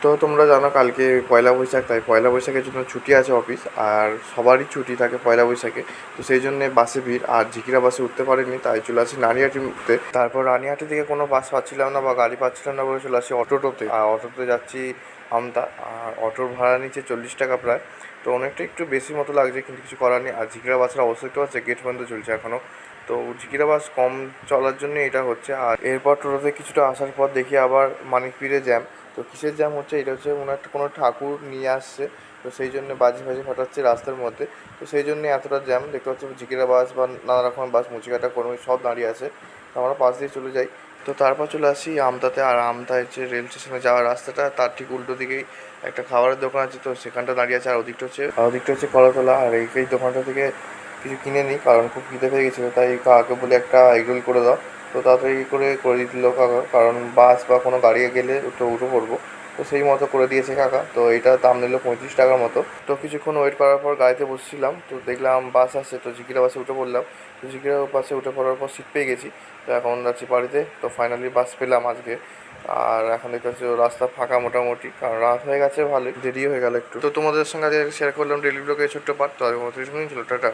তো তোমরা জানো কালকে পয়লা বৈশাখ, তাই পয়লা বৈশাখের জন্য ছুটি আছে অফিস, আর সবারই ছুটি থাকে পয়লা বৈশাখে। তো সেই জন্যে বাসে ভিড়, আর ঝিকিরা বাসে উঠতে পারিনি, তাই চলে আসি রানিহাটি উঠতে। তারপর রানিহাটি থেকে কোনো বাস পাচ্ছিলাম না বা গাড়ি পাচ্ছিলাম না বলে চলে আসি অটোতে। আর অটোতে যাচ্ছি আমতা, আর অটোর ভাড়া নিচ্ছে 40 টাকা প্রায়। তো অনেকটা একটু বেশি মতো লাগছে, কিন্তু কিছু করার নেই। আর ঝিকিরা বাসের অবস্থা একটু হচ্ছে, গেট বন্ধ চলছে এখনও। তো ঝিকিরা বাস কম চলার জন্য এটা হচ্ছে। আর এরপর টোটোতে কিছুটা আসার পর দেখি আবার মানিকপীরে জ্যাম। তো কিসের জ্যাম হচ্ছে, এটা হচ্ছে ওনার কোনো ঠাকুর নিয়ে আসছে, তো সেই জন্য বাজি ফাজি ফাটাচ্ছে রাস্তার মধ্যে। তো সেই জন্য এতটা জ্যাম দেখতে পাচ্ছি। ঝিকিরা বাস বা নানা রকমের বাস, মুচিকাটা কর্মী সব দাঁড়িয়ে আছে। তো আমরা পাশ দিয়ে চলে যাই। তো তারপর চলে আসি আমতাতে। আর আমতা হচ্ছে রেল স্টেশনে যাওয়ার রাস্তাটা, তার ঠিক উল্টো দিকেই একটা খাবারের দোকান আছে, তো সেখানটা দাঁড়িয়ে আছে। আর ওদিকটা হচ্ছে কলাতলা। আর এই দোকানটা থেকে কিছু কিনে নিই, কারণ খুব খিদে পেয়ে গেছিলো। তাই কাকে বলে একটা এগরোল করে দাও। তো তাড়াতাড়ি করে দিল কাকা, কারণ বাস বা কোনো গাড়ি গেলে তো উঠে পড়বো। তো সেই মতো করে দিয়েছে কাকা। তো এইটার দাম নিল 35 টাকার মতো। তো কিছুক্ষণ ওয়েট করার পর গাড়িতে বসছিলাম, তো দেখলাম বাস আসছে, তো ঝিকিরা বাসে উঠে পড়লাম। তো ঝিকিরা বাসে উঠে পড়ার পর সিট পেয়ে গেছি। তো এখন যাচ্ছি বাড়িতে। তো ফাইনালি বাস পেলাম আজকে। আর এখন দেখতে পাচ্ছি রাস্তা ফাঁকা মোটামুটি, কারণ রাত হয়ে গেছে, ভালোই দেরি হয়ে গেল একটু। তো তোমাদের সঙ্গে আজকে শেয়ার করলাম ডেলি ব্লগের ছোট্ট পার্ট। তো আজকের মতো ছিল, টাটা।